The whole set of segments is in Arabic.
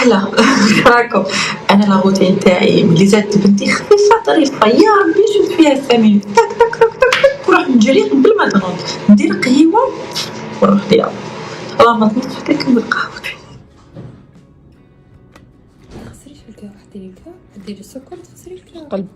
اهلا. راكم انا لا روتين تاعي ملي زادت بنتي خفيفه ظريفه يا ربي شفت فيها 8 تك تك تك تك نروح نجري قبل ما تنوض ندير قهيوه ونروح ليها ما تنوضش حتى نكمل قهوتي. تغسليش الكا واحد ديري الكا ديري السكر تغسلي الكا قلب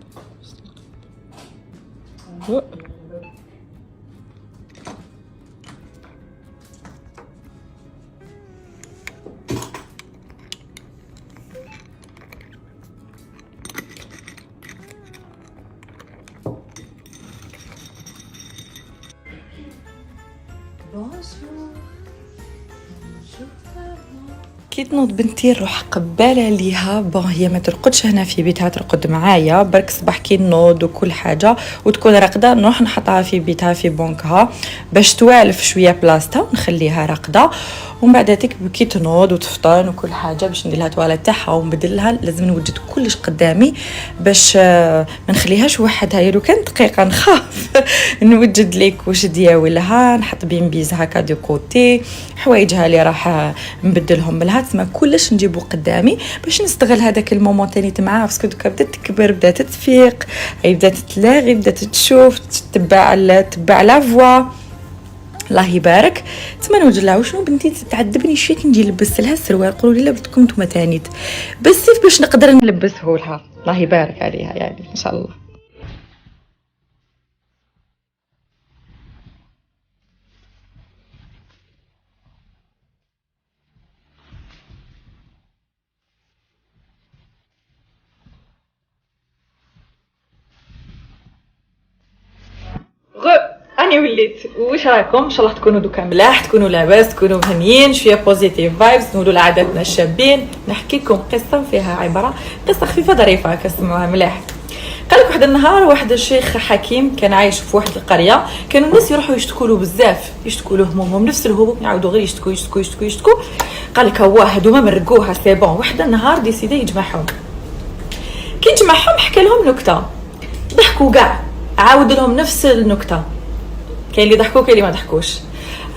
كي تنوض بنتي نروح قباله ليها بون هي ما ترقدش هنا في بيتها ترقد معايا برك صباح كي نوض وكل حاجه وتكون راقده نروح نحطها في بيتها في بونكها باش توالف شويه بلاصتها ونخليها راقده ومن بعد هذيك كي تنوض وتفطن وكل حاجه باش ندير لها تواليت تاعها ونبدل لها لازم نوجد كلش قدامي باش ما نخليهاش وحدها يلو كان دقيقه نخاف نوجد لك واش دياوي لها نحط بين بيز هكا دو كوتي حوايجها اللي راح نبدلهم لها تسمى كلش نجيبو قدامي باش نستغل هذاك المومون تاني معاها باسكو دوكا بدات تكبر بدات تفيق بدات تلاغي بدات تشوف تتبع لا فوا الله يبارك تما نوجد لها وشنو بنتي تعذبني شويه كي نجي نلبس لها السروال قولوا لي لا بدكم نتوما تانيت بس باش نقدر نلبسه لها الله يبارك عليها يعني ان شاء الله. اني وليت واش راكم ان شاء الله تكونوا دوكا ملاح تكونوا لاباس تكونوا مهنيين شويه بوزيتيف فايبس نولوا لعاداتنا الشابين نحكي لكم قصه فيها عباره قصه خفيفه ظريفه كسموها ملاح. قال لك واحد النهار واحد الشيخ حكيم كان عايش في واحد القريه كانوا الناس يروحوا يشتكوا له بزاف يشتكوا له همومهم نفس الهموم يعاودوا غير يشتكوا قال لك هو هذوما مرقوها سي بون واحد النهار ديسيدي يجمعهم كي جمعهم حكى لهم نكته ضحكوا كاع عاود لهم نفس النكته كاين اللي ضحكوا كاين اللي ما ضحكوش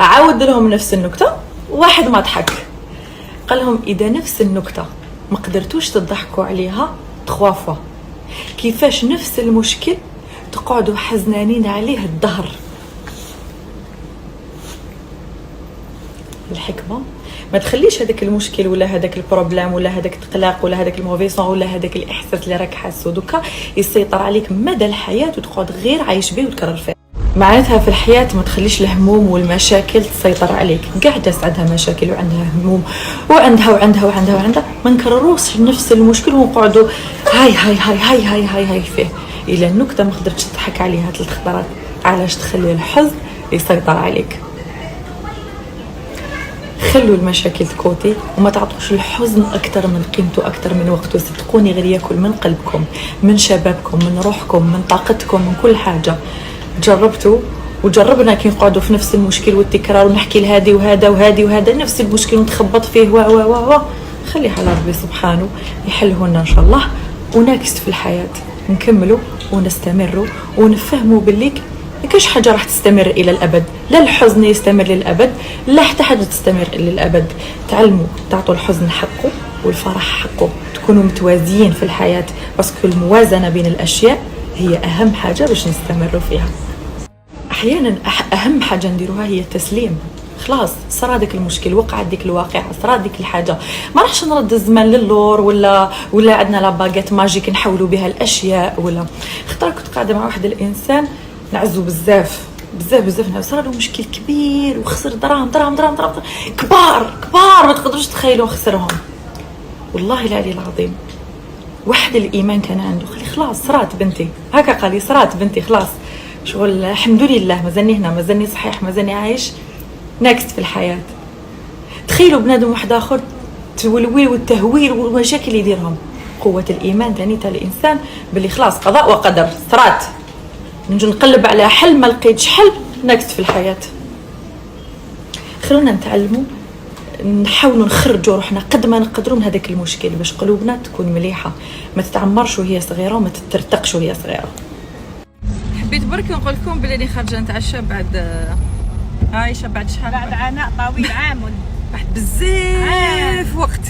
عاود لهم نفس النكته واحد ما ضحك قال لهم اذا نفس النكته ما قدرتوش تضحكوا عليها 3 فوا كيفاش نفس المشكل تقعدوا حزنانين عليه الدهر. الحكمه ما تخليش هذاك المشكل ولا هذاك البروبليم ولا هذاك القلق ولا هذاك الموفيسون ولا هذاك الاحساس اللي راك حاسه دوكا يسيطر عليك مدى الحياه وتقعد غير عايش به وتكرر فيه. معناتها في الحياه ما تخليش الهموم والمشاكل تسيطر عليك قاعده عندها مشاكل وعندها هموم وعندها ما نكرروش نفس المشكل ونقعدوا هاي فيه الا النكته ما قدرتش تضحك عليها 3 خطرات علاش تخلي الحزن يسيطر عليك. خلوا المشاكل كوتي وما تعطوش الحزن اكثر من قيمته اكثر من وقته صدقوني غير ياكل من قلبكم من شبابكم من روحكم من طاقتكم من كل حاجه. جربتوا وجربنا كي نقعدوا في نفس المشكل والتكرار ونحكي لهادي وهذا نفس المشكل ونتخبط فيه خليها على ربي سبحانه يحله لنا ان شاء الله وناكست في الحياه نكملوا ونستمروا ونفهموا باللي ما كاش حاجه راح تستمر الى الابد لا الحزن يستمر للابد لا حتى حاجه تستمر للابد. تعلموا تعطوا الحزن حقه والفرح حقه تكونوا متوازيين في الحياه باسكو الموازنه بين الاشياء هي اهم حاجه باش نستمروا فيها. احيانا اهم حاجه نديروها هي التسليم خلاص صار هذاك المشكل وقعت ديك الواقعه صار ديك الحاجه ما راحش نرد الزمان للور ولا عندنا لا باغيت ماجيك نحولوا بها الاشياء ولا خطر كنت قاعده مع واحد الانسان نعزو بزاف صار له مشكل كبير وخسر دراهم كبار ما تقدروش تخيلوا خسرهم والله العلي العظيم. واحد الايمان كان عنده خلاص صرات بنتي هكا قال لي صرات بنتي خلاص شغل الحمد لله مازالني هنا مازالني صحيح مازالني عايش ناكست في الحياه. تخيلوا بنادم واحد اخر تولويل والتهويل والمشاكل يديرهم قوه الايمان ثاني تاع الانسان باللي خلاص قضاء وقدر صرات نجي نقلب على حل ما لقيتش حل ناكست في الحياه. خلونا نتعلموا نحاولوا نخرجوا روحنا قد ما نقدروا من هذاك المشكل باش قلوبنا تكون مليحه ما تتعمرش وهي صغيره وما تترتقش وهي صغيره. حبيت برك نقول لكم بلي خارجه نتعشى بعد عايشه بعد شحال بعد عناء طويل عام بعد بزاف وقت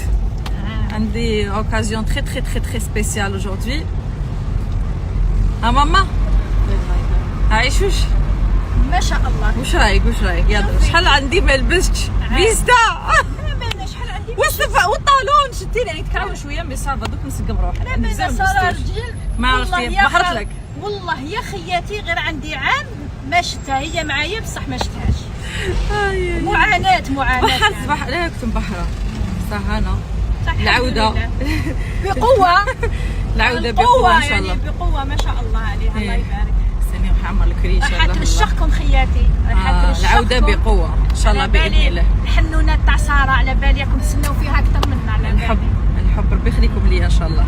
عندي اوكازيون تري تري تري تري سبيسيال اجوردي. ماما عايشوش ما شاء الله. واش رايك يلا شحال عندي ما لبستش فيستا شحال عندي والطالون شتي يعني تكعون شويه مي صافا دوك نسقم روحي. لا ما صار رجل. ما عرفتي بحرت لك والله يا خياتي غير عندي عام ما شفتها هي معايا بصح ما شفتهاش. معاناة بحر لا كنت مبحره صح انا العوده بقوة. العوده بقوه ان شاء يعني الله. بقوة ما شاء الله عليها. الله يبارك. سمي وحمر الكري ان شاء الله. راح ترشقكم خياتي. العوده بقوه ان شاء الله باذن الله. الحنونات تاع ساره على بالي راكم تسناو فيها اكثر منا على بالي. الحب ربي يخليكم ليا ان شاء الله.